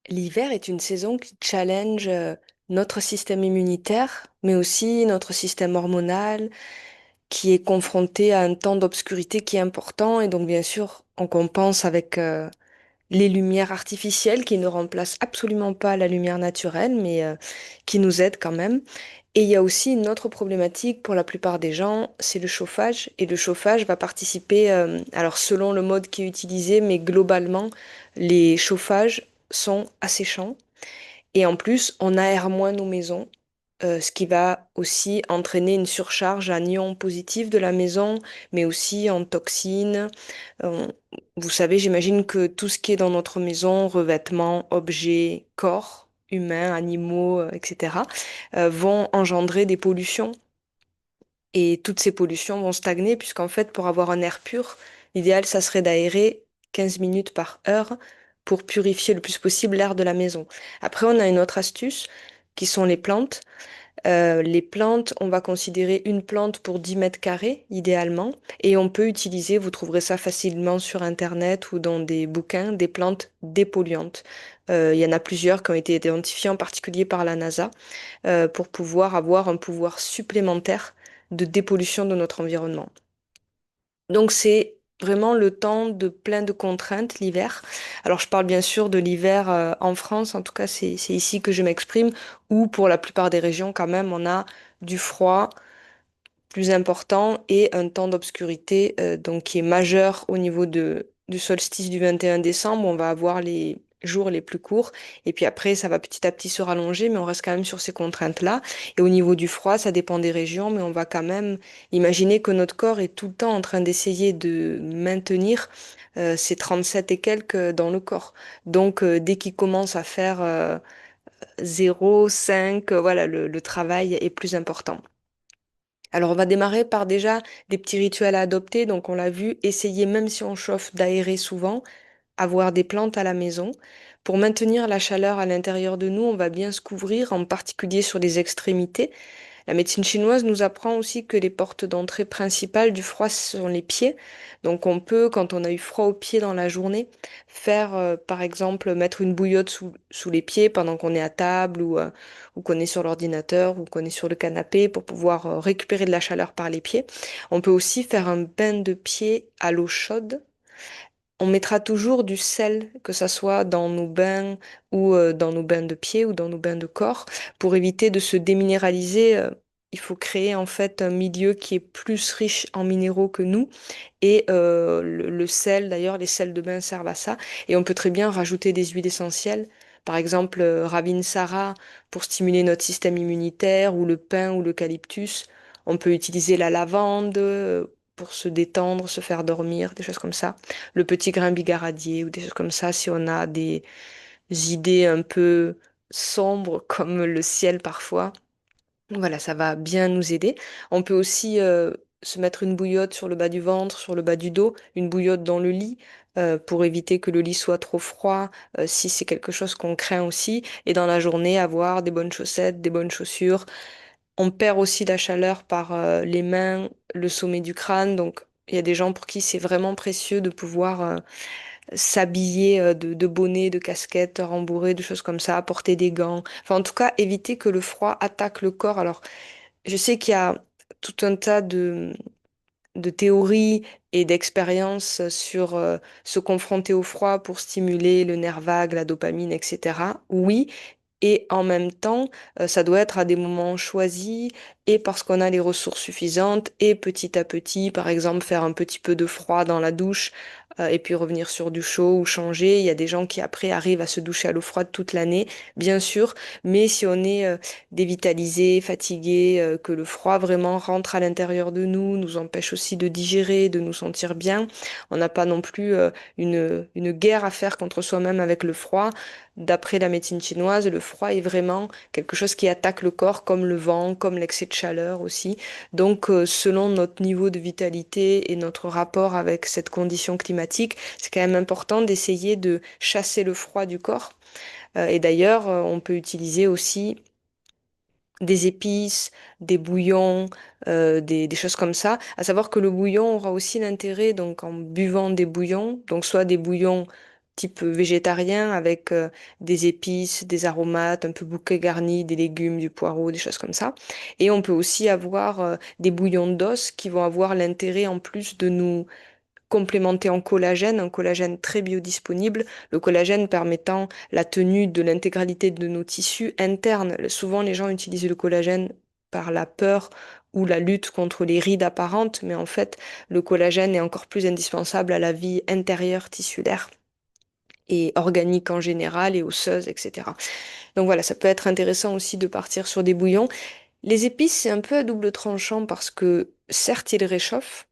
L'hiver est une saison qui challenge notre système immunitaire, mais aussi notre système hormonal, qui est confronté à un temps d'obscurité qui est important. Et donc, bien sûr, on compense avec les lumières artificielles qui ne remplacent absolument pas la lumière naturelle, mais qui nous aident quand même. Et il y a aussi une autre problématique pour la plupart des gens, c'est le chauffage. Et le chauffage va participer, alors selon le mode qui est utilisé, mais globalement, les chauffages sont asséchants. Et en plus, on aère moins nos maisons, ce qui va aussi entraîner une surcharge en ions positifs de la maison, mais aussi en toxines. Euh, Vous savez, j'imagine que tout ce qui est dans notre maison, revêtements, objets, corps, humains, animaux, etc., vont engendrer des pollutions. Et toutes ces pollutions vont stagner, puisqu'en fait, pour avoir un air pur, l'idéal, ça serait d'aérer 15 minutes par heure pour purifier le plus possible l'air de la maison. Après, on a une autre astuce qui sont les plantes. Les plantes, on va considérer une plante pour 10 mètres carrés, idéalement, et on peut utiliser, vous trouverez ça facilement sur Internet ou dans des bouquins, des plantes dépolluantes. Il y en a plusieurs qui ont été identifiées en particulier par la NASA pour pouvoir avoir un pouvoir supplémentaire de dépollution de notre environnement. Donc c'est vraiment le temps de plein de contraintes l'hiver. Alors je parle bien sûr de l'hiver en France, en tout cas c'est ici que je m'exprime, où pour la plupart des régions quand même on a du froid plus important et un temps d'obscurité donc qui est majeur au niveau du solstice du 21 décembre. On va avoir les jours les plus courts et puis après ça va petit à petit se rallonger mais on reste quand même sur ces contraintes-là. Et au niveau du froid, ça dépend des régions mais on va quand même imaginer que notre corps est tout le temps en train d'essayer de maintenir ces 37 et quelques dans le corps. Donc dès qu'il commence à faire 0, 5, voilà, le travail est plus important. Alors, on va démarrer par déjà des petits rituels à adopter. Donc, on l'a vu, essayer, même si on chauffe, d'aérer souvent, avoir des plantes à la maison. Pour maintenir la chaleur à l'intérieur de nous, on va bien se couvrir, en particulier sur les extrémités. La médecine chinoise nous apprend aussi que les portes d'entrée principales du froid sont les pieds. Donc on peut, quand on a eu froid aux pieds dans la journée, faire par exemple mettre une bouillotte sous les pieds pendant qu'on est à table ou qu'on est sur l'ordinateur ou qu'on est sur le canapé pour pouvoir récupérer de la chaleur par les pieds. On peut aussi faire un bain de pieds à l'eau chaude. On mettra toujours du sel, que ça soit dans nos bains ou dans nos bains de pieds ou dans nos bains de corps, pour éviter de se déminéraliser. Il faut créer en fait un milieu qui est plus riche en minéraux que nous. Et le sel, d'ailleurs, les sels de bain servent à ça. Et on peut très bien rajouter des huiles essentielles. Par exemple, Ravinsara pour stimuler notre système immunitaire, ou le pin ou l'eucalyptus. On peut utiliser la lavande pour se détendre, se faire dormir, des choses comme ça. Le petit grain bigaradier ou des choses comme ça, si on a des idées un peu sombres comme le ciel parfois. Voilà, ça va bien nous aider. On peut aussi se mettre une bouillotte sur le bas du ventre, sur le bas du dos, une bouillotte dans le lit pour éviter que le lit soit trop froid, si c'est quelque chose qu'on craint aussi. Et dans la journée, avoir des bonnes chaussettes, des bonnes chaussures. On perd aussi la chaleur par les mains, le sommet du crâne. Donc, il y a des gens pour qui c'est vraiment précieux de pouvoir s'habiller de bonnets, de casquettes rembourrées, de choses comme ça, porter des gants. Enfin, en tout cas, éviter que le froid attaque le corps. Alors, je sais qu'il y a tout un tas de théories et d'expériences sur se confronter au froid pour stimuler le nerf vague, la dopamine, etc. Oui, et en même temps, ça doit être à des moments choisis et parce qu'on a les ressources suffisantes et petit à petit, par exemple, faire un petit peu de froid dans la douche et puis revenir sur du chaud ou changer. Il y a des gens qui après arrivent à se doucher à l'eau froide toute l'année, bien sûr, mais si on est dévitalisé, fatigué, que le froid vraiment rentre à l'intérieur de nous, nous empêche aussi de digérer, de nous sentir bien, on n'a pas non plus une guerre à faire contre soi-même avec le froid. D'après la médecine chinoise, le froid est vraiment quelque chose qui attaque le corps comme le vent, comme l'excès de chaleur aussi. Donc, selon notre niveau de vitalité et notre rapport avec cette condition climatique, c'est quand même important d'essayer de chasser le froid du corps. Et d'ailleurs, on peut utiliser aussi des épices, des bouillons, des choses comme ça. À savoir que le bouillon aura aussi l'intérêt, donc en buvant des bouillons, donc soit des bouillons type végétarien avec des épices, des aromates, un peu bouquet garni, des légumes, du poireau, des choses comme ça. Et on peut aussi avoir des bouillons d'os qui vont avoir l'intérêt en plus de nous complémenté en collagène, un collagène très biodisponible, le collagène permettant la tenue de l'intégralité de nos tissus internes. Souvent, les gens utilisent le collagène par la peur ou la lutte contre les rides apparentes, mais en fait, le collagène est encore plus indispensable à la vie intérieure tissulaire et organique en général et osseuse, etc. Donc voilà, ça peut être intéressant aussi de partir sur des bouillons. Les épices, c'est un peu à double tranchant parce que certes, ils réchauffent,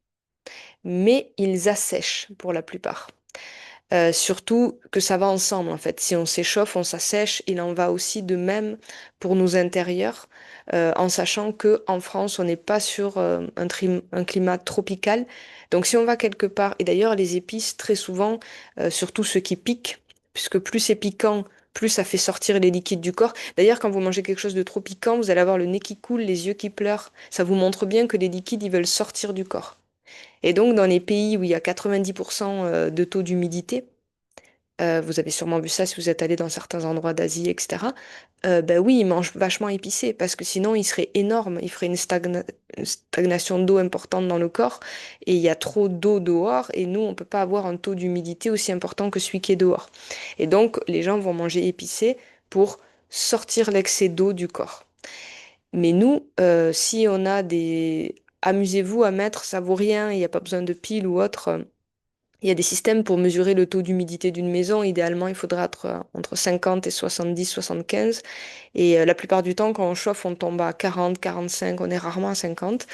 mais ils assèchent pour la plupart. Surtout que ça va ensemble en fait. Si on s'échauffe, on s'assèche. Il en va aussi de même pour nos intérieurs, en sachant que en France, on n'est pas sur un climat tropical. Donc si on va quelque part, et d'ailleurs les épices, très souvent, surtout ceux qui piquent, puisque plus c'est piquant, plus ça fait sortir les liquides du corps. D'ailleurs, quand vous mangez quelque chose de trop piquant, vous allez avoir le nez qui coule, les yeux qui pleurent. Ça vous montre bien que les liquides, ils veulent sortir du corps. Et donc, dans les pays où il y a 90% de taux d'humidité, vous avez sûrement vu ça si vous êtes allé dans certains endroits d'Asie, etc. Ben oui, ils mangent vachement épicé parce que sinon, il serait énorme. Il ferait une stagnation d'eau importante dans le corps et il y a trop d'eau dehors et nous, on peut pas avoir un taux d'humidité aussi important que celui qui est dehors. Et donc, les gens vont manger épicé pour sortir l'excès d'eau du corps. Mais nous, si on a des... Amusez-vous à mettre, ça vaut rien, il n'y a pas besoin de pile ou autre. Il y a des systèmes pour mesurer le taux d'humidité d'une maison. Idéalement, il faudra être entre 50 et 70, 75. Et la plupart du temps, quand on chauffe, on tombe à 40, 45. On est rarement à 50.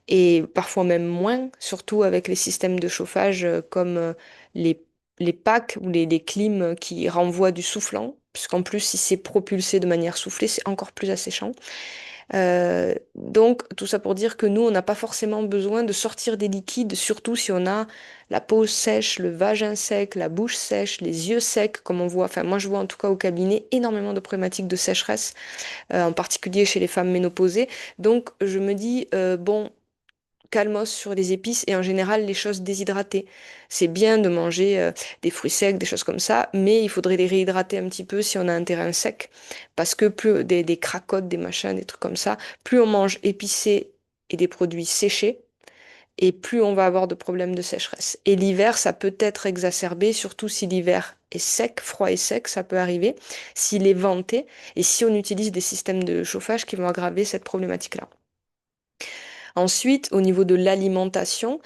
Et parfois même moins, surtout avec les systèmes de chauffage comme les, les packs ou les clims qui renvoient du soufflant. Puisqu'en plus, si c'est propulsé de manière soufflée, c'est encore plus asséchant. Donc, tout ça pour dire que nous, on n'a pas forcément besoin de sortir des liquides, surtout si on a la peau sèche, le vagin sec, la bouche sèche, les yeux secs, comme on voit. Enfin, moi, je vois en tout cas au cabinet énormément de problématiques de sécheresse, en particulier chez les femmes ménopausées. Donc, je me dis, bon, calmos sur les épices et en général les choses déshydratées. C'est bien de manger des fruits secs, des choses comme ça, mais il faudrait les réhydrater un petit peu si on a un terrain sec, parce que plus des cracottes, des machins, des trucs comme ça, plus on mange épicé et des produits séchés, et plus on va avoir de problèmes de sécheresse. Et l'hiver, ça peut être exacerbé, surtout si l'hiver est sec, froid et sec, ça peut arriver, s'il est venté, et si on utilise des systèmes de chauffage qui vont aggraver cette problématique-là. Ensuite, au niveau de l'alimentation,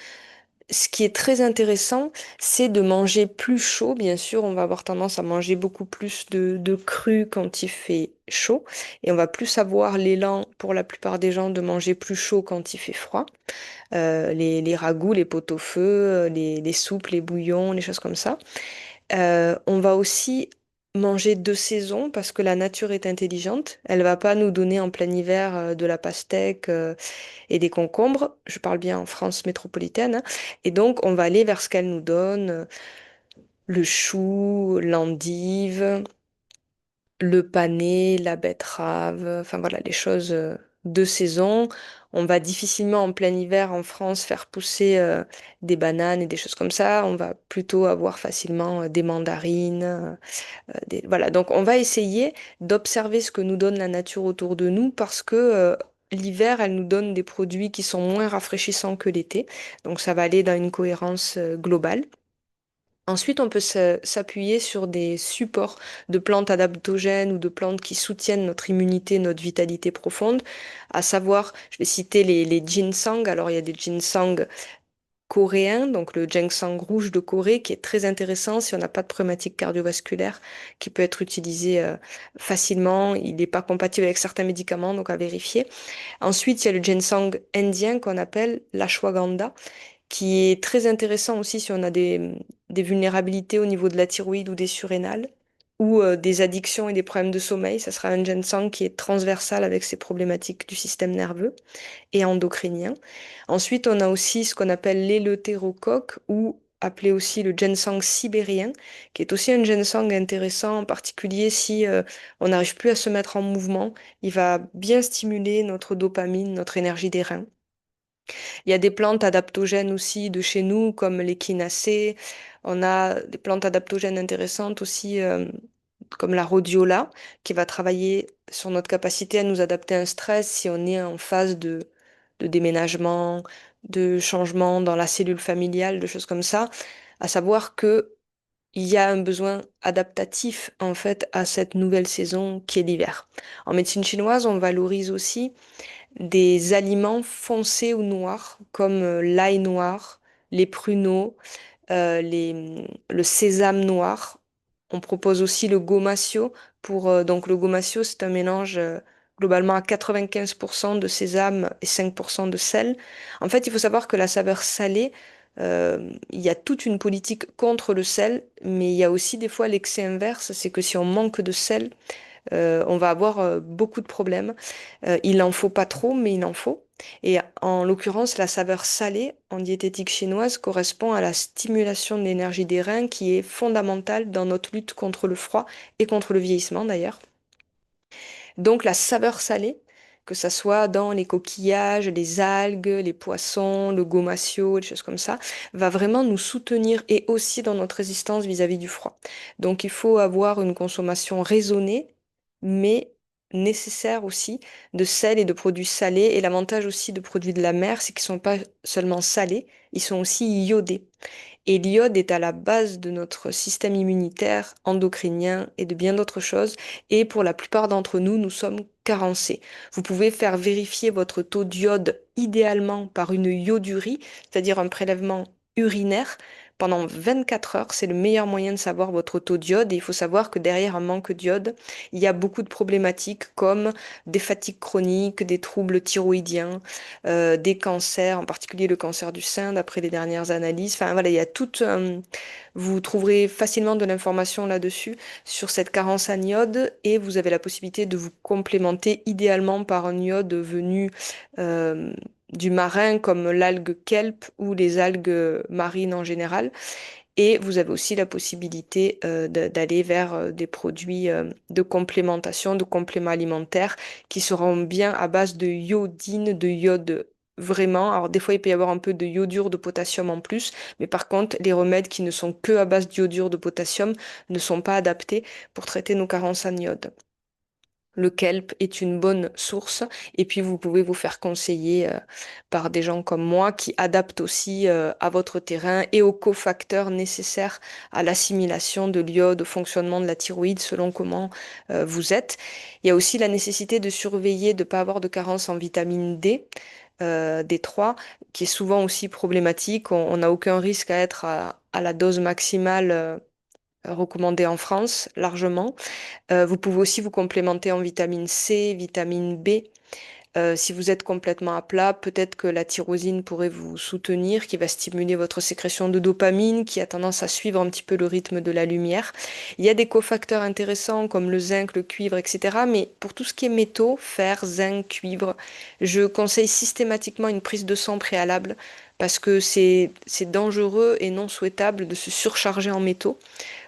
ce qui est très intéressant, c'est de manger plus chaud. Bien sûr, on va avoir tendance à manger beaucoup plus de cru quand il fait chaud. Et on va plus avoir l'élan, pour la plupart des gens, de manger plus chaud quand il fait froid. Les ragoûts, les pot-au-feu, les soupes, les bouillons, les choses comme ça. On va aussi manger de saison parce que la nature est intelligente. Elle va pas nous donner en plein hiver de la pastèque et des concombres. Je parle bien en France métropolitaine, hein. Et donc, on va aller vers ce qu'elle nous donne, le chou, l'endive, le panais, la betterave, enfin voilà, les choses de saison. On va difficilement en plein hiver en France faire pousser des bananes et des choses comme ça. On va plutôt avoir facilement des mandarines. Voilà, donc on va essayer d'observer ce que nous donne la nature autour de nous parce que l'hiver, elle nous donne des produits qui sont moins rafraîchissants que l'été. Donc ça va aller dans une cohérence globale. Ensuite, on peut s'appuyer sur des supports de plantes adaptogènes ou de plantes qui soutiennent notre immunité, notre vitalité profonde. À savoir, je vais citer les ginseng. Alors, il y a des ginseng coréen, donc le ginseng rouge de Corée, qui est très intéressant si on n'a pas de problématique cardiovasculaire, qui peut être utilisé facilement. Il n'est pas compatible avec certains médicaments, donc à vérifier. Ensuite, il y a le ginseng indien qu'on appelle l'ashwagandha, qui est très intéressant aussi si on a des vulnérabilités au niveau de la thyroïde ou des surrénales, ou des addictions et des problèmes de sommeil. Ça sera un ginseng qui est transversal avec ces problématiques du système nerveux et endocrinien. Ensuite, on a aussi ce qu'on appelle l'éleutérocoque ou appelé aussi le ginseng sibérien, qui est aussi un ginseng intéressant, en particulier si on n'arrive plus à se mettre en mouvement. Il va bien stimuler notre dopamine, notre énergie des reins. Il y a des plantes adaptogènes aussi de chez nous, comme l'échinacée. On a des plantes adaptogènes intéressantes aussi, comme la rhodiola, qui va travailler sur notre capacité à nous adapter à un stress si on est en phase de déménagement, de changement dans la cellule familiale, de choses comme ça. À savoir que il y a un besoin adaptatif en fait à cette nouvelle saison qui est l'hiver. En médecine chinoise, on valorise aussi des aliments foncés ou noirs, comme l'ail noir, les pruneaux, le sésame noir. On propose aussi le gomasio donc le gomasio, c'est un mélange globalement à 95% de sésame et 5% de sel. En fait, il faut savoir que la saveur salée, il y a toute une politique contre le sel, mais il y a aussi des fois l'excès inverse, c'est que si on manque de sel, on va avoir beaucoup de problèmes. Il en faut pas trop, mais il en faut. Et en l'occurrence, la saveur salée en diététique chinoise correspond à la stimulation de l'énergie des reins qui est fondamentale dans notre lutte contre le froid et contre le vieillissement d'ailleurs. Donc la saveur salée, que ça soit dans les coquillages, les algues, les poissons, le gomasio, des choses comme ça, va vraiment nous soutenir et aussi dans notre résistance vis-à-vis du froid. Donc il faut avoir une consommation raisonnée, mais nécessaire aussi de sel et de produits salés. Et l'avantage aussi de produits de la mer, c'est qu'ils sont pas seulement salés, ils sont aussi iodés. Et l'iode est à la base de notre système immunitaire, endocrinien et de bien d'autres choses. Et pour la plupart d'entre nous, nous sommes carencés. Vous pouvez faire vérifier votre taux d'iode idéalement par une iodurie, c'est-à-dire un prélèvement urinaire. Pendant 24 heures, c'est le meilleur moyen de savoir votre taux d'iode. Et il faut savoir que derrière un manque d'iode, il y a beaucoup de problématiques comme des fatigues chroniques, des troubles thyroïdiens, des cancers, en particulier le cancer du sein, d'après les dernières analyses. Enfin voilà, il y a tout. Vous trouverez facilement de l'information là-dessus sur cette carence en iode et vous avez la possibilité de vous complémenter idéalement par un iode venu du marin comme l'algue kelp ou les algues marines en général. Et vous avez aussi la possibilité d'aller vers des produits de complémentation, de compléments alimentaires qui seront bien à base de iodine, de iode vraiment. Alors des fois, il peut y avoir un peu de iodure de potassium en plus, mais par contre, les remèdes qui ne sont que à base d'iodure de potassium ne sont pas adaptés pour traiter nos carences en iode. Le kelp est une bonne source et puis vous pouvez vous faire conseiller par des gens comme moi qui adaptent aussi à votre terrain et aux cofacteurs nécessaires à l'assimilation de l'iode, au fonctionnement de la thyroïde selon comment vous êtes. Il y a aussi la nécessité de surveiller de ne pas avoir de carence en vitamine D. D3, qui est souvent aussi problématique. On n'a aucun risque à être à la dose maximale recommandée en France, largement. Vous pouvez aussi vous complémenter en vitamine C, vitamine B. Si vous êtes complètement à plat, peut-être que la tyrosine pourrait vous soutenir, qui va stimuler votre sécrétion de dopamine, qui a tendance à suivre un petit peu le rythme de la lumière. Il y a des cofacteurs intéressants comme le zinc, le cuivre, etc. Mais pour tout ce qui est métaux, fer, zinc, cuivre, je conseille systématiquement une prise de sang préalable parce que c'est dangereux et non souhaitable de se surcharger en métaux.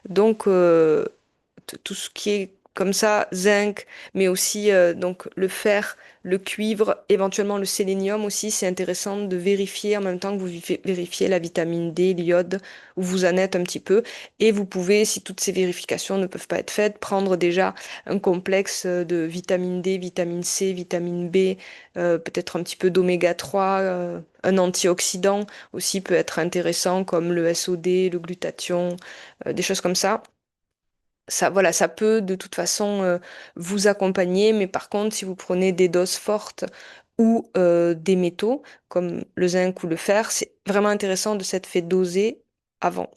Donc, tout ce qui est comme ça, zinc, mais aussi donc le fer, le cuivre, éventuellement le sélénium aussi, c'est intéressant de vérifier en même temps que vous vérifiez la vitamine D, l'iode, où vous en êtes un petit peu. Et vous pouvez, si toutes ces vérifications ne peuvent pas être faites, prendre déjà un complexe de vitamine D, vitamine C, vitamine B, peut-être un petit peu d'oméga 3, un antioxydant aussi peut être intéressant comme le SOD, le glutathion, des choses comme ça. Ça, voilà, ça peut de toute façon vous accompagner, mais par contre, si vous prenez des doses fortes ou des métaux comme le zinc ou le fer, c'est vraiment intéressant de s'être fait doser avant.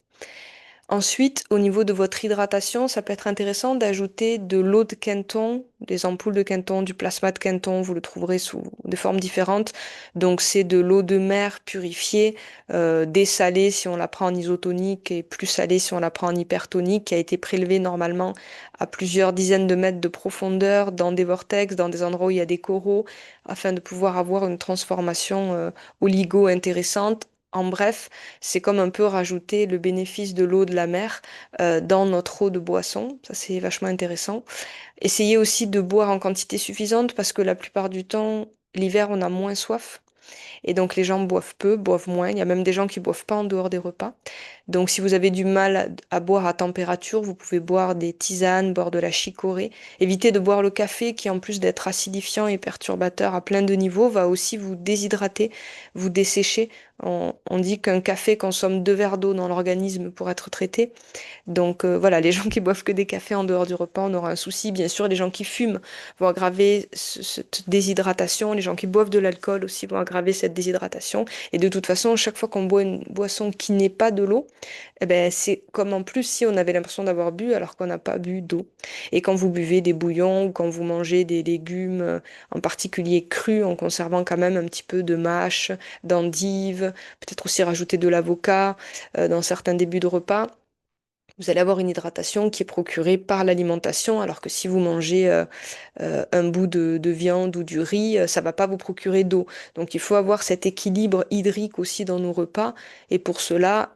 Ensuite, au niveau de votre hydratation, ça peut être intéressant d'ajouter de l'eau de Quinton, des ampoules de Quinton, du plasma de Quinton, vous le trouverez sous des formes différentes. Donc c'est de l'eau de mer purifiée, dessalée si on la prend en isotonique et plus salée si on la prend en hypertonique, qui a été prélevée normalement à plusieurs dizaines de mètres de profondeur dans des vortex, dans des endroits où il y a des coraux, afin de pouvoir avoir une transformation oligo intéressante. En bref, c'est comme un peu rajouter le bénéfice de l'eau de la mer dans notre eau de boisson. Ça, c'est vachement intéressant. Essayez aussi de boire en quantité suffisante parce que la plupart du temps, l'hiver, on a moins soif. Et donc les gens boivent peu, boivent moins. Il y a même des gens qui boivent pas en dehors des repas. Donc si vous avez du mal à boire à température, vous pouvez boire des tisanes, boire de la chicorée. Évitez de boire le café qui, en plus d'être acidifiant et perturbateur à plein de niveaux, va aussi vous déshydrater, vous dessécher. On dit qu'un café consomme 2 verres d'eau dans l'organisme pour être traité. Donc voilà, les gens qui boivent que des cafés en dehors du repas, on aura un souci. Bien sûr, les gens qui fument vont aggraver cette déshydratation. Les gens qui boivent de l'alcool aussi vont aggraver cette déshydratation. Et de toute façon, chaque fois qu'on boit une boisson qui n'est pas de l'eau, eh ben, c'est comme en plus si on avait l'impression d'avoir bu alors qu'on n'a pas bu d'eau. Et quand vous buvez des bouillons ou quand vous mangez des légumes, en particulier crus, en conservant quand même un petit peu de mâche, d'endive, peut-être aussi rajouter de l'avocat dans certains débuts de repas, vous allez avoir une hydratation qui est procurée par l'alimentation, alors que si vous mangez un bout de viande ou du riz, ça va pas vous procurer d'eau. Donc il faut avoir cet équilibre hydrique aussi dans nos repas, et pour cela,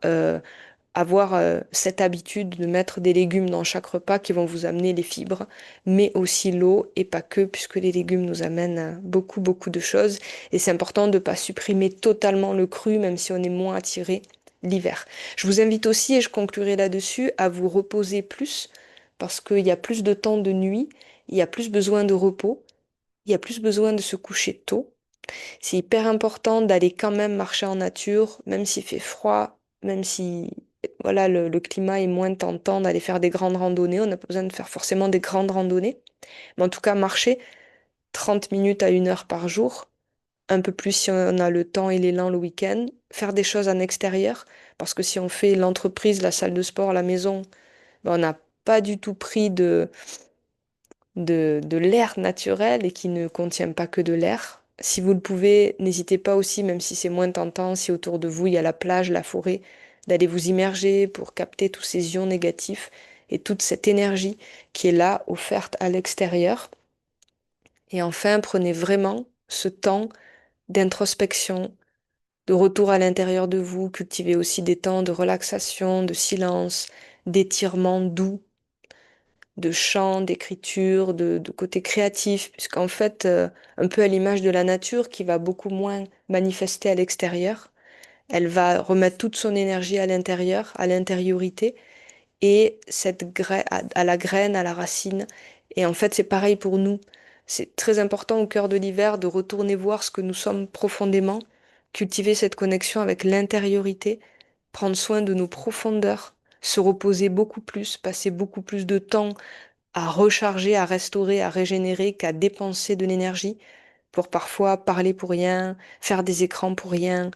avoir cette habitude de mettre des légumes dans chaque repas qui vont vous amener les fibres, mais aussi l'eau, et pas que, puisque les légumes nous amènent beaucoup, beaucoup de choses. Et c'est important de ne pas supprimer totalement le cru, même si on est moins attiré l'hiver. Je vous invite aussi, et je conclurai là-dessus, à vous reposer plus, parce qu'il y a plus de temps de nuit, il y a plus besoin de repos, il y a plus besoin de se coucher tôt. C'est hyper important d'aller quand même marcher en nature, même s'il fait froid, même si voilà, le climat est moins tentant d'aller faire des grandes randonnées. On n'a pas besoin de faire forcément des grandes randonnées. Mais en tout cas, marcher 30 minutes à 1 heure par jour, un peu plus si on a le temps et l'élan le week-end. Faire des choses en extérieur, parce que si on fait l'entreprise, la salle de sport, la maison, ben, on n'a pas du tout pris de l'air naturel et qui ne contient pas que de l'air. Si vous le pouvez, n'hésitez pas aussi, même si c'est moins tentant, si autour de vous il y a la plage, la forêt, d'aller vous immerger pour capter tous ces ions négatifs et toute cette énergie qui est là, offerte à l'extérieur. Et enfin, prenez vraiment ce temps d'introspection, de retour à l'intérieur de vous, cultivez aussi des temps de relaxation, de silence, d'étirement doux, de chant, d'écriture, de côté créatif, puisqu'en fait, un peu à l'image de la nature qui va beaucoup moins manifester à l'extérieur, elle va remettre toute son énergie à l'intérieur, à l'intériorité, et cette graine, à la graine, à la racine. Et en fait, c'est pareil pour nous. C'est très important au cœur de l'hiver de retourner voir ce que nous sommes profondément, cultiver cette connexion avec l'intériorité, prendre soin de nos profondeurs, se reposer beaucoup plus, passer beaucoup plus de temps à recharger, à restaurer, à régénérer qu'à dépenser de l'énergie pour parfois parler pour rien, faire des écrans pour rien,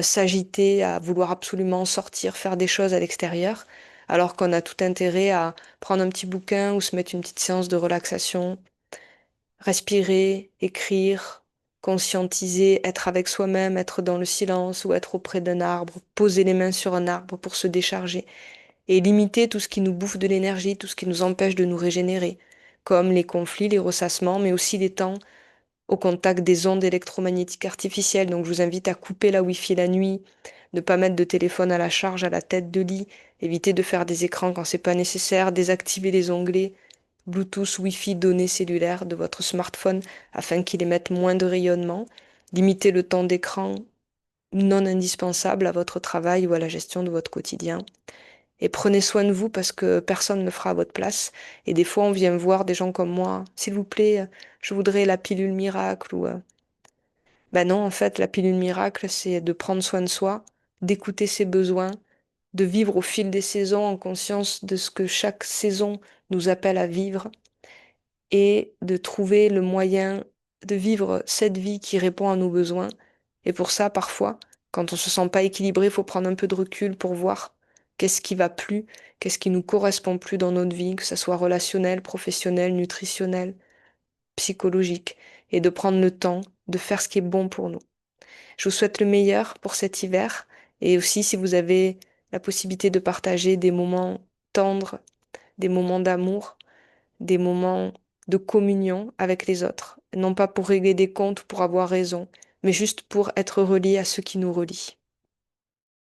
s'agiter, à vouloir absolument sortir, faire des choses à l'extérieur, alors qu'on a tout intérêt à prendre un petit bouquin ou se mettre une petite séance de relaxation, respirer, écrire, conscientiser, être avec soi-même, être dans le silence ou être auprès d'un arbre, poser les mains sur un arbre pour se décharger et limiter tout ce qui nous bouffe de l'énergie, tout ce qui nous empêche de nous régénérer, comme les conflits, les ressassements, mais aussi les temps au contact des ondes électromagnétiques artificielles. Donc je vous invite à couper la Wi-Fi la nuit, ne pas mettre de téléphone à la charge à la tête de lit, éviter de faire des écrans quand c'est pas nécessaire, désactiver les onglets Bluetooth, Wi-Fi, données cellulaires de votre smartphone afin qu'il émette moins de rayonnement, limiter le temps d'écran non indispensable à votre travail ou à la gestion de votre quotidien. Et prenez soin de vous parce que personne ne le fera à votre place. Et des fois, on vient voir des gens comme moi. S'il vous plaît, je voudrais la pilule miracle ou ben non, en fait, la pilule miracle, c'est de prendre soin de soi, d'écouter ses besoins, de vivre au fil des saisons en conscience de ce que chaque saison nous appelle à vivre et de trouver le moyen de vivre cette vie qui répond à nos besoins. Et pour ça, parfois, quand on se sent pas équilibré, il faut prendre un peu de recul pour voir qu'est-ce qui va plus, qu'est-ce qui nous correspond plus dans notre vie, que ce soit relationnel, professionnel, nutritionnel, psychologique, et de prendre le temps de faire ce qui est bon pour nous. Je vous souhaite le meilleur pour cet hiver et aussi si vous avez la possibilité de partager des moments tendres, des moments d'amour, des moments de communion avec les autres, non pas pour régler des comptes ou pour avoir raison, mais juste pour être relié à ce qui nous relie.